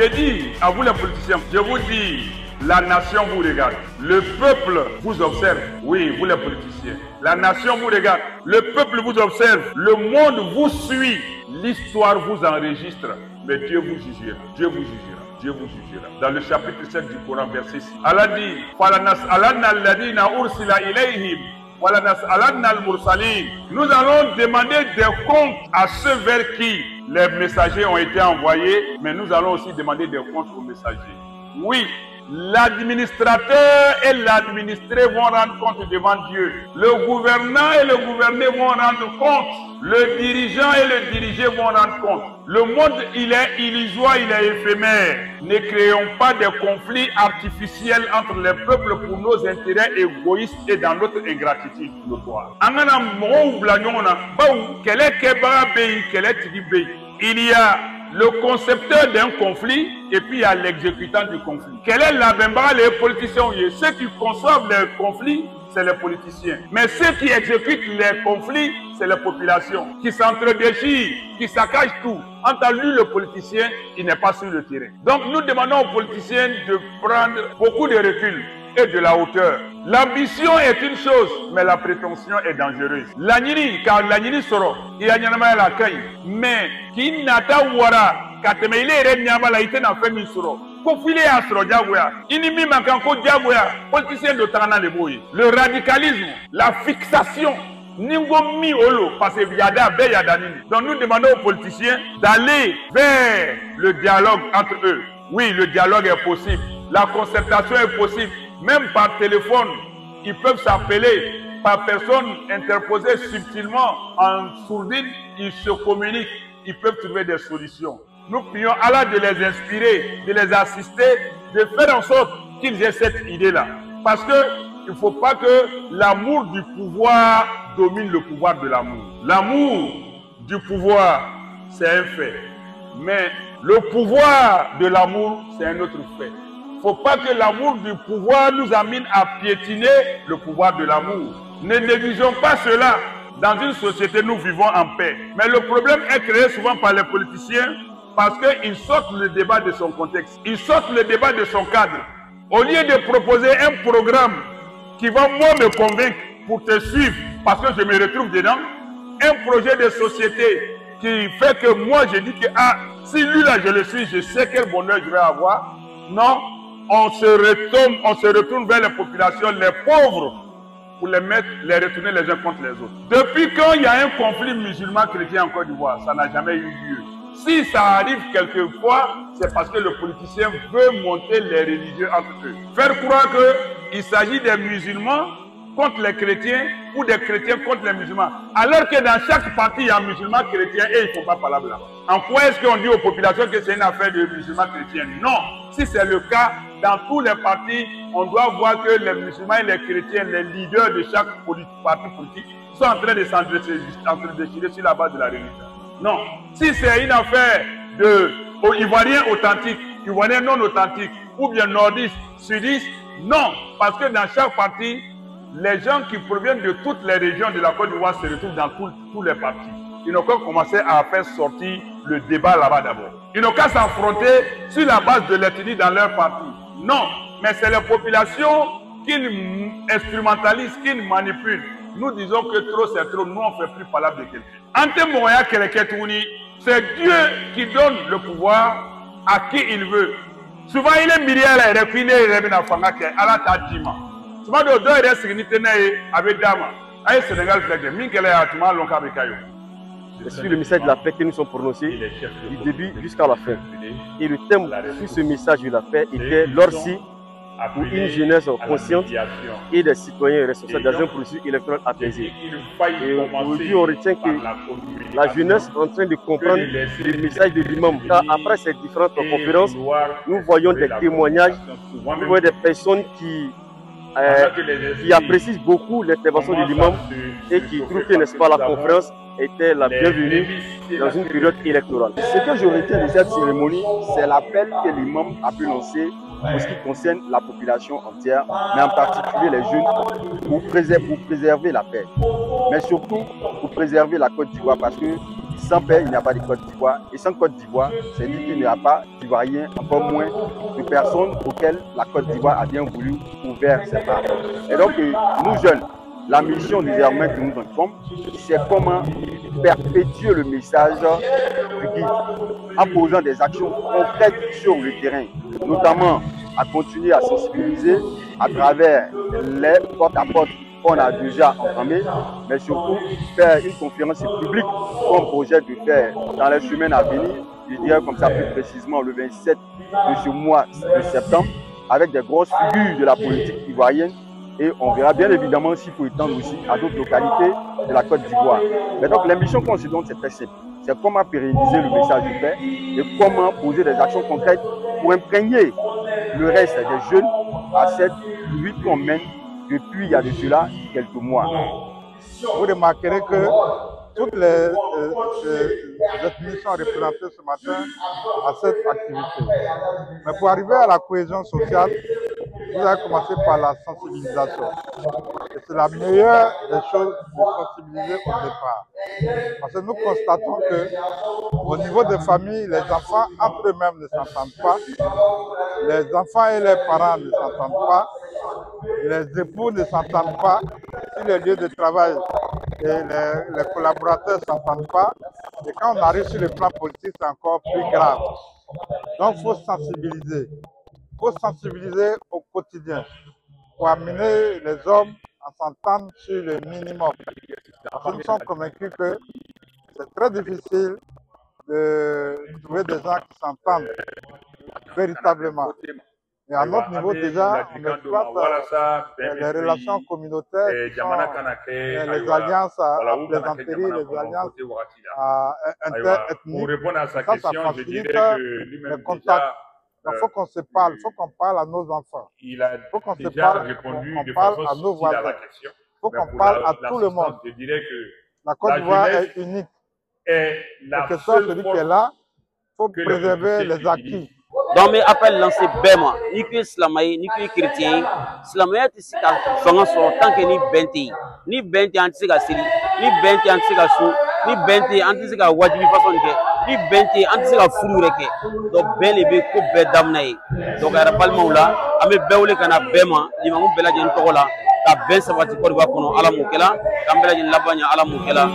Je dis à vous les politiciens, je vous dis, la nation vous regarde, le peuple vous observe. Oui, vous les politiciens, la nation vous regarde, le peuple vous observe, le monde vous suit, l'histoire vous enregistre, mais Dieu vous jugera, Dieu vous jugera. Dieu vous jugera. Dans le chapitre 7 du Coran, verset 6, Allah dit, nous allons demander des comptes à ceux vers qui les messagers ont été envoyés, mais nous allons aussi demander des comptes aux messagers. Oui, l'administrateur et l'administré vont rendre compte devant Dieu. Le gouvernant et le gouverné vont rendre compte. Le dirigeant et le dirigé vont rendre compte. Le monde, il est illusoire, il est éphémère. Ne créons pas de conflits artificiels entre les peuples pour nos intérêts égoïstes et dans notre ingratitude notoire. Il y a le concepteur d'un conflit et puis il y a l'exécutant du conflit. Quel est les politiciens? Ceux qui conçoivent les conflits, c'est les politiciens. Mais ceux qui exécutent les conflits, c'est la population qui s'entredéchire, qui saccage tout. Entendu, le politicien, il n'est pas sur le terrain. Donc nous demandons aux politiciens de prendre beaucoup de recul et de la hauteur. L'ambition est une chose, mais la prétention est dangereuse. L'anini, car l'anini soro, il y a la caille. Mais qui n'ata wara, katemele re nyamala ite na femi soro. Kofile a soro diagoya. Inimi mankanko diagoya. Politicien de Tana le boy. Le radicalisme, la fixation. Ningo mi olo, parce que yada be yadanini. Donc nous demandons aux politiciens d'aller vers le dialogue entre eux. Oui, le dialogue est possible. La concertation est possible. Même par téléphone, ils peuvent s'appeler par personne interposée subtilement en sourdine, ils se communiquent, ils peuvent trouver des solutions. Nous prions Allah de les inspirer, de les assister, de faire en sorte qu'ils aient cette idée-là. Parce qu'il ne faut pas que l'amour du pouvoir domine le pouvoir de l'amour. L'amour du pouvoir, c'est un fait. Mais le pouvoir de l'amour, c'est un autre fait. Il ne faut pas que l'amour du pouvoir nous amène à piétiner le pouvoir de l'amour. Ne négligeons pas cela. Dans une société, nous vivons en paix. Mais le problème est créé souvent par les politiciens parce qu'ils sortent le débat de son contexte. Ils sortent le débat de son cadre. Au lieu de proposer un programme qui va moi me convaincre pour te suivre parce que je me retrouve dedans, un projet de société qui fait que moi je dis que si lui là je le suis, je sais quel bonheur je vais avoir. Non. On se retourne vers les populations, les pauvres, pour les retourner les uns contre les autres. Depuis quand il y a un conflit musulman-chrétien en Côte d'Ivoire, ça n'a jamais eu lieu. Si ça arrive quelquefois, c'est parce que le politicien veut monter les religieux entre eux. Faire croire qu'il s'agit des musulmans contre les chrétiens ou des chrétiens contre les musulmans. Alors que dans chaque parti, il y a un musulman chrétien et ils ne font pas parler blanc. En quoi est-ce qu'on dit aux populations que c'est une affaire de musulmans chrétiens? Non. Si c'est le cas, dans tous les partis, on doit voir que les musulmans et les chrétiens, les leaders de chaque parti politique, sont en train de s'entre-déchirer sur la base de la religion. Non. Si c'est une affaire de Ivoiriens authentiques, Ivoiriens non authentiques, ou bien nordistes, sudistes, non. Parce que dans chaque parti, les gens qui proviennent de toutes les régions de la Côte d'Ivoire se retrouvent dans tous les partis. Ils n'ont qu'à commencer à faire sortir le débat là-bas d'abord. Ils n'ont qu'à s'affronter sur la base de l'ethnie dans leur parti. Non, mais c'est les populations qu'ils instrumentalisent, qu'ils manipulent. Nous disons que trop c'est trop, nous on ne fait plus parler de quelqu'un. C'est Dieu qui donne le pouvoir à qui il veut. Souvent il est milliard et refiné et revient à Fangake, à la Tadjima. Souvent de deux et sérénité avec Dama. Aïe Sénégal fait Minkele a tout mal l'onka avec Ayo. Sur le message de la paix que nous sommes prononcés du début jusqu'à la fin. Et le thème sur ce message de la paix était l'ORCI pour une jeunesse consciente et des citoyens responsables dans un processus électoral apaisé. Et aujourd'hui, on retient que la jeunesse est en train de comprendre le message de l'imam. Car après ces différentes conférences, nous voyons des témoignages, nous voyons des personnes qui apprécient beaucoup l'intervention de l'imam et qui trouvent que, n'est-ce pas, la conférence était la bienvenue dans une période électorale. Ce que je retiens de cette cérémonie, c'est l'appel que l'imam a pu lancer pour ce qui concerne la population entière, mais en particulier les jeunes, pour préserver la paix. Mais surtout pour préserver la Côte d'Ivoire, parce que Sans paix, il n'y a pas de Côte d'Ivoire. Et sans Côte d'Ivoire, c'est dit qu'il n'y a pas d'Ivoiriens, encore moins de personnes auxquelles la Côte d'Ivoire a bien voulu ouvrir ses bras. Et donc, nous jeunes, la mission désormais que nous informe, c'est comment perpétuer le message du guide en posant des actions concrètes sur le terrain, notamment à continuer à sensibiliser à travers les porte-à-porte qu'on a déjà entamé, mais surtout faire une conférence publique qu'on projette de faire dans les semaines à venir, je dirais comme ça plus précisément le 27 de ce mois de septembre, avec des grosses figures de la politique ivoirienne. Et on verra bien évidemment s'il faut étendre aussi à d'autres localités de la Côte d'Ivoire. Mais donc l'ambition qu'on se donne, c'est très simple. C'est comment pérenniser le message de paix et comment poser des actions concrètes pour imprégner le reste des jeunes à cette lutte qu'on mène depuis il y a de cela quelques mois. Vous remarquerez que toutes les missions représentées ce matin à cette activité. Mais pour arriver à la cohésion sociale, vous avez commencé par la sensibilisation. Et c'est la meilleure des choses de sensibiliser au départ. Parce que nous constatons qu'au niveau des familles, les enfants entre eux-mêmes ne s'entendent pas. Les enfants et les parents ne s'entendent pas. Les époux ne s'entendent pas. Si les lieux de travail et les collaborateurs ne s'entendent pas. Et quand on arrive sur le plan politique, c'est encore plus grave. Donc, il faut sensibiliser. Il faut sensibiliser au quotidien pour amener les hommes à s'entendre sur le minimum. Parce que nous sommes convaincus que c'est très difficile de trouver des gens qui s'entendent véritablement. Et à notre niveau déjà, on exploite les relations communautaires, les alliances à plaisanterie, les alliances à interethniques. Ça facilite les contacts. Il faut qu'on se parle, il faut qu'on parle à nos enfants. Il faut qu'on se parle, qu'on parle à nos voisins. Il faut qu'on parle à tout le monde. La Côte d'Ivoire est unique. Et que soit celui qui est là, il faut préserver les acquis. Donc, mais appel lancé Bema, ni que Slamaï, ni que chrétien, Slamaï est ici à tant que ni Benti anti-Sili, ni Benti anti-Sou, ni Benti anti-Sika Wajibi façon que, ni Benti anti-Sika Fourureke. Donc, bel et bien, coupe d'Amnaï. Donc, à la Palmaoula, à mes Béoulé Kana Bema, il m'a ouvert la Gentola, à Ben Sabati Korba Kono, à la Moukela, à Mbela Labanya, à la Moukela.